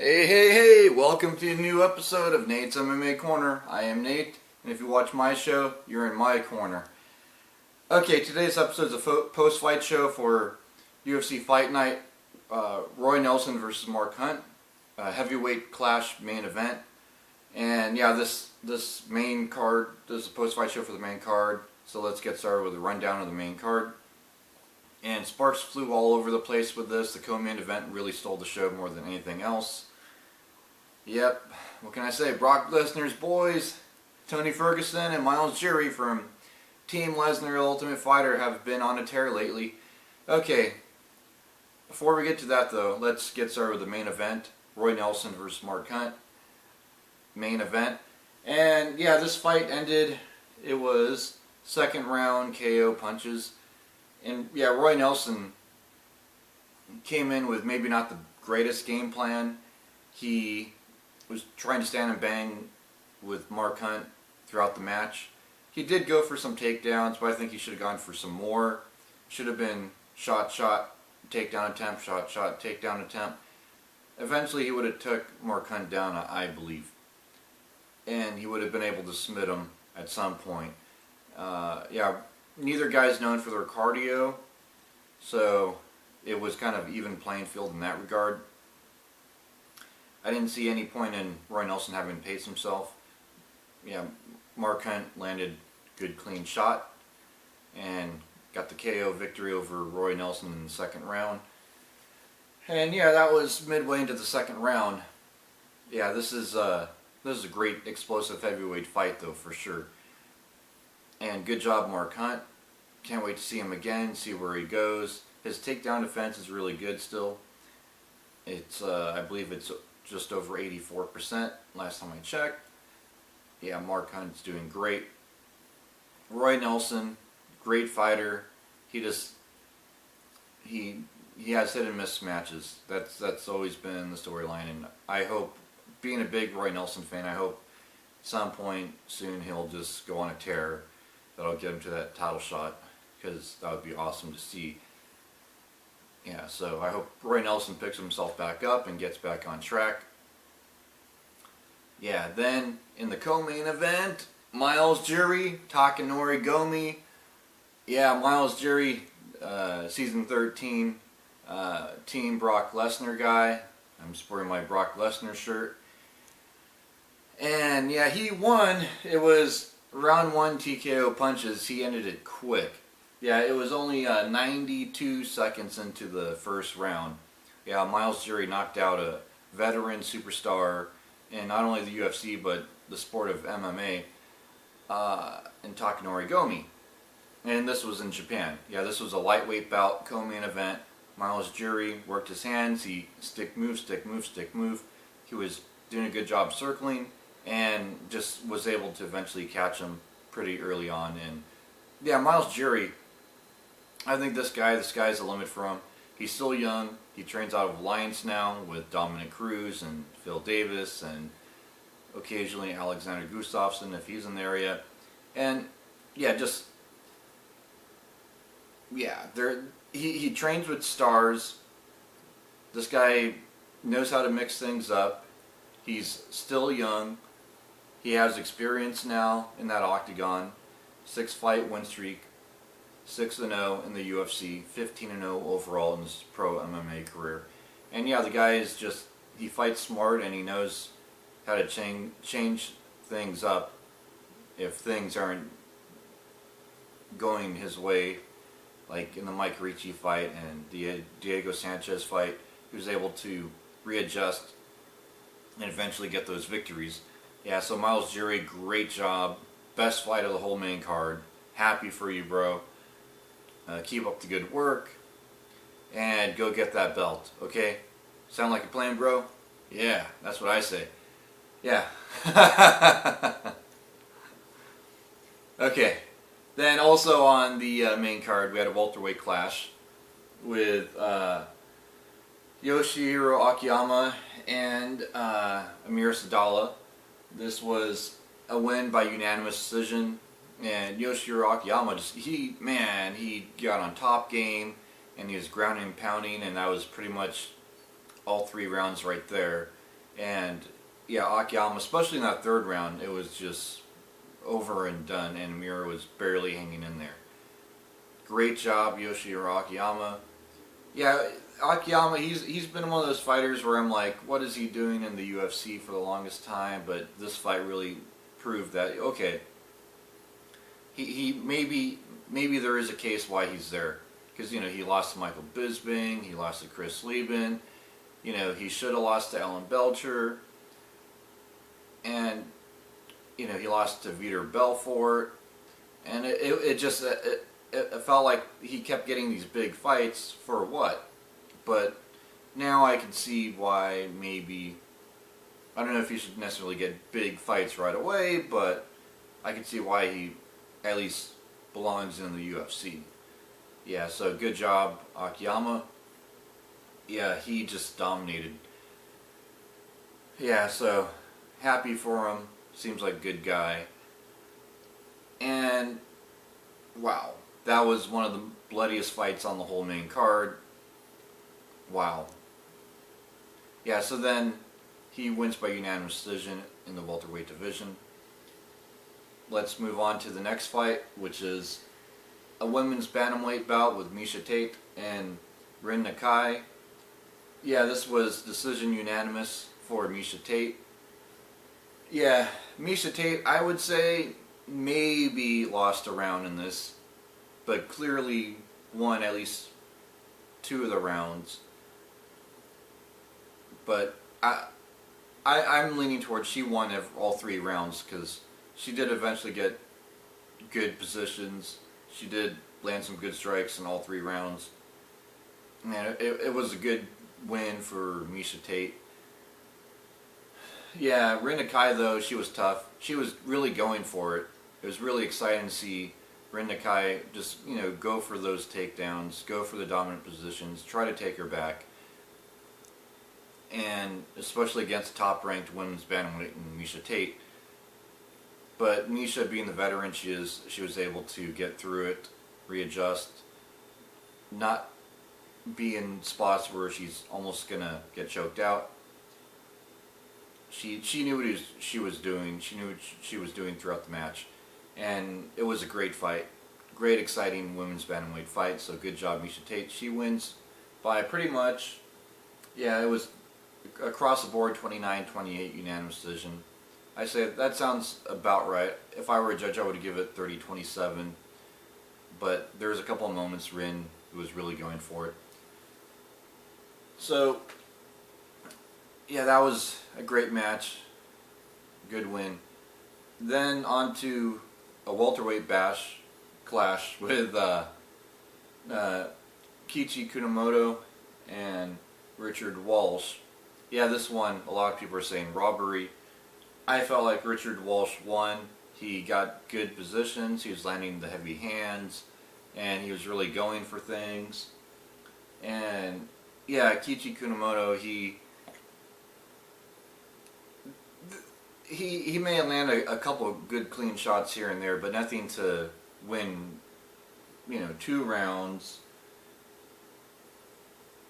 Hey, welcome to a new episode of Nate's MMA Corner. I am Nate, and if you watch my show, you're in my corner. Okay, today's episode is a post-fight show for UFC Fight Night, Roy Nelson versus Mark Hunt, heavyweight clash main event. And yeah, this main card, this is a post-fight show for the main card, so let's get started with a rundown of the main card. And sparks flew all over the place with this. The co-main event really stole the show more than anything else. Yep, what can I say? Brock Lesnar's boys, Tony Ferguson and Myles Jury from Team Lesnar Ultimate Fighter have been on a tear lately. Okay, before we get to that though, let's get started with the main event. Roy Nelson versus Mark Hunt. Main event. And yeah, this fight ended, it was second round KO punches. And yeah, Roy Nelson came in with maybe not the greatest game plan. He was trying to stand and bang with Mark Hunt throughout the match. He did go for some takedowns, but I think he should have gone for some more. Should have been shot, takedown attempt, shot, takedown attempt. Eventually he would have took Mark Hunt down, I believe. And he would have been able to submit him at some point. Yeah, neither guy's known for their cardio, so it was kind of even playing field in that regard. I didn't see any point in Roy Nelson having to pace himself. Yeah, Mark Hunt landed a good clean shot and got the KO victory over Roy Nelson in the second round. And yeah, that was midway into the second round. Yeah, this is a great explosive heavyweight fight though, for sure. And good job, Mark Hunt. Can't wait to see him again, see where he goes. His takedown defense is really good still. It's I believe it's just over 84% last time I checked. Yeah, Mark Hunt's doing great. Roy Nelson, great fighter. He has hit and miss matches. That's always been the storyline, and I hope, being a big Roy Nelson fan, I hope at some point soon he'll just go on a tear that'll get him to that title shot, because that would be awesome to see. Yeah, so I hope Roy Nelson picks himself back up and gets back on track. Yeah, then in the co-main event, Myles Jury, Takanori Gomi. Yeah, Myles Jury, season 13, Team Brock Lesnar guy. I'm sporting my Brock Lesnar shirt. And yeah, he won. It was round 1 TKO punches. He ended it quick. Yeah, it was only 92 seconds into the first round. Yeah, Myles Jury knocked out a veteran superstar in not only the UFC but the sport of MMA, in Takanori Gomi. And this was in Japan. Yeah, this was a lightweight bout, co-main event. Myles Jury worked his hands. He stick move. He was doing a good job circling and just was able to eventually catch him pretty early on. And yeah, Myles Jury, I think the sky's the limit for him. He's still young. He trains out of Alliance now with Dominic Cruz and Phil Davis and occasionally Alexander Gustafsson if he's in the area. And yeah, he trains with stars. This guy knows how to mix things up. He's still young. He has experience now in that octagon. 6-fight win streak. 6-0 in the UFC, 15-0 overall in his pro MMA career. And yeah, the guy is just, he fights smart and he knows how to change things up if things aren't going his way, like in the Mike Ricci fight and the Diego Sanchez fight. He was able to readjust and eventually get those victories. Yeah, so Myles Jury, great job. Best fight of the whole main card. Happy for you, bro. Keep up the good work and go get that belt, okay? Sound like a plan, bro? Yeah, that's what I say. Yeah. Okay. Then also on the main card, we had a welterweight clash with Yoshihiro Akiyama and Amir Sadala. This was a win by unanimous decision. And Yoshihiro Akiyama, he got on top game, and he was grounding and pounding, and that was pretty much all 3 rounds right there. And yeah, Akiyama, especially in that third round, it was just over and done, and Miura was barely hanging in there. Great job, Yoshihiro Akiyama. Yeah, Akiyama, he's been one of those fighters where I'm like, what is he doing in the UFC for the longest time? But this fight really proved that, okay, he maybe there is a case why he's there. Because, you know, he lost to Michael Bisping, he lost to Chris Lieben, you know, he should have lost to Alan Belcher, and, you know, he lost to Vitor Belfort, and it just, it felt like he kept getting these big fights for what? But now I can see why maybe, I don't know if he should necessarily get big fights right away, but I can see why he at least belongs in the UFC. Yeah, so good job, Akiyama. Yeah, he just dominated. Yeah, so happy for him. Seems like a good guy. And wow, that was one of the bloodiest fights on the whole main card. Wow. Yeah, so then he wins by unanimous decision in the welterweight division. Let's move on to the next fight, which is a women's bantamweight bout with Miesha Tate and Rin Nakai. Yeah, this was decision unanimous for Miesha Tate. Yeah, Miesha Tate, I would say, maybe lost a round in this, but clearly won at least 2 of the rounds. But I'm leaning towards she won all 3 rounds, because she did eventually get good positions. She did land some good strikes in all 3 rounds. And it was a good win for Miesha Tate. Yeah, Rin Nakai, though, she was tough. She was really going for it. It was really exciting to see Rin Nakai just, you know, go for those takedowns, go for the dominant positions, try to take her back. And especially against top-ranked women's bantamweight in Miesha Tate. But Miesha, being the veteran she is, she was able to get through it, readjust, not be in spots where she's almost gonna get choked out. She knew what she was doing. She knew what she was doing throughout the match, and it was a great fight, great exciting women's bantamweight fight. So good job, Miesha Tate. She wins by pretty much, yeah, it was across the board, 29-28 unanimous decision. I say that sounds about right. If I were a judge, I would give it 30-27. But there was a couple of moments Rin was really going for it. So, yeah, that was a great match. Good win. Then on to a welterweight clash with Kiichi Kunamoto and Richard Walsh. Yeah, this one, a lot of people are saying robbery. I felt like Richard Walsh won. He got good positions, he was landing the heavy hands, and he was really going for things. And yeah, Kiichi Kunamoto, he may have landed a couple of good clean shots here and there, but nothing to win, you know, 2 rounds.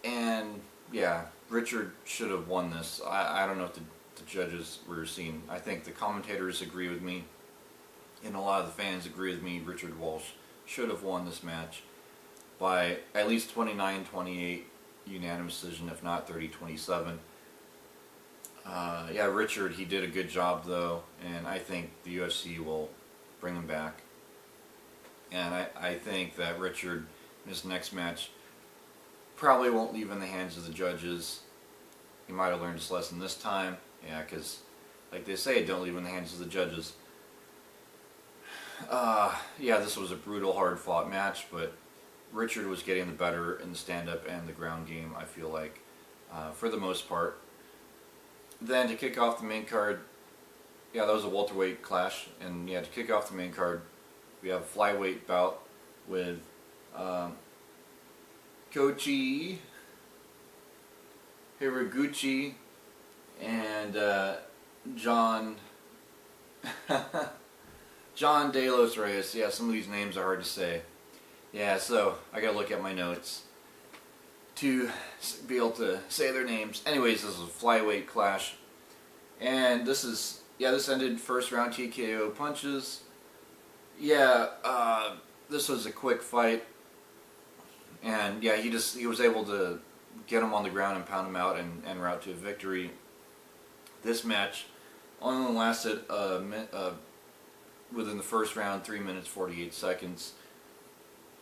And yeah, Richard should have won this. I don't know if the judges were seeing. I think the commentators agree with me, and a lot of the fans agree with me. Richard Walsh should have won this match by at least 29-28 unanimous decision, if not 30-27. Yeah, Richard, he did a good job though, and I think the UFC will bring him back. And I think that Richard, in his next match, probably won't leave in the hands of the judges. He might have learned his lesson this time. Yeah, because, like they say, don't leave in the hands of the judges. Yeah, this was a brutal, hard-fought match, but Richard was getting the better in the stand-up and the ground game, I feel like, for the most part. Then to kick off the main card, yeah, that was a welterweight clash, and yeah, to kick off the main card, we have a flyweight bout with Koichi Hiraguchi and John De Los Reyes. Yeah, some of these names are hard to say. Yeah, so I gotta look at my notes to be able to say their names. Anyways, this is a flyweight clash. And this ended first round TKO punches. Yeah, this was a quick fight, and yeah, he was able to get him on the ground and pound him out and route to a victory. This match only lasted within the first round 3 minutes 48 seconds.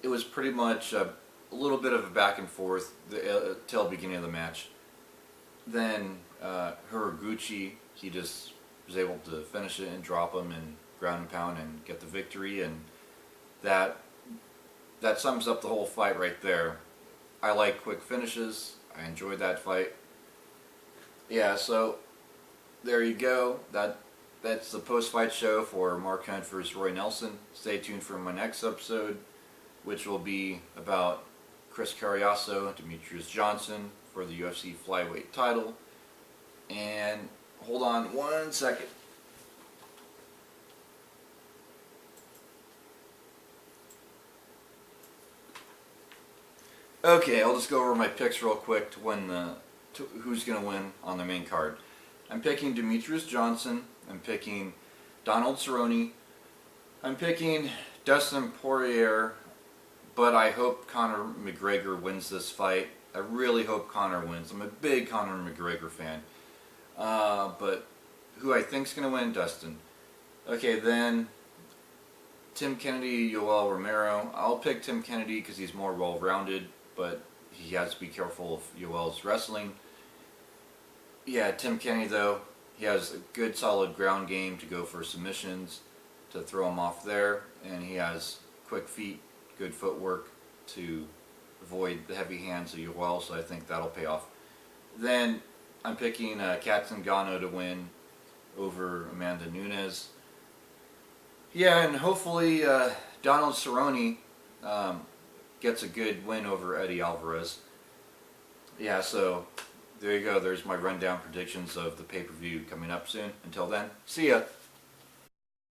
It was pretty much a little bit of a back and forth till the beginning of the match. Then Horiguchi, he just was able to finish it and drop him and ground and pound and get the victory, and that sums up the whole fight right there. I like quick finishes. I enjoyed that fight. Yeah, so there you go. That's the post-fight show for Mark Hunt versus Roy Nelson. Stay tuned for my next episode, which will be about Chris Cariaso and Demetrius Johnson for the UFC flyweight title. And hold on 1 second. Okay, I'll just go over my picks real quick to win who's going to win on the main card. I'm picking Demetrius Johnson. I'm picking Donald Cerrone. I'm picking Dustin Poirier, but I hope Conor McGregor wins this fight. I really hope Conor wins. I'm a big Conor McGregor fan. But who I think's going to win? Dustin. Okay, then Tim Kennedy, Yoel Romero. I'll pick Tim Kennedy because he's more well-rounded, but he has to be careful of Yoel's wrestling. Yeah, Tim Kennedy, though, he has a good solid ground game to go for submissions, to throw him off there, and he has quick feet, good footwork to avoid the heavy hands of Yoel, so I think that'll pay off. Then I'm picking Kat Zingano to win over Amanda Nunes. Yeah, and hopefully Donald Cerrone gets a good win over Eddie Alvarez. Yeah, so there you go. There's my rundown predictions of the pay-per-view coming up soon. Until then, see ya.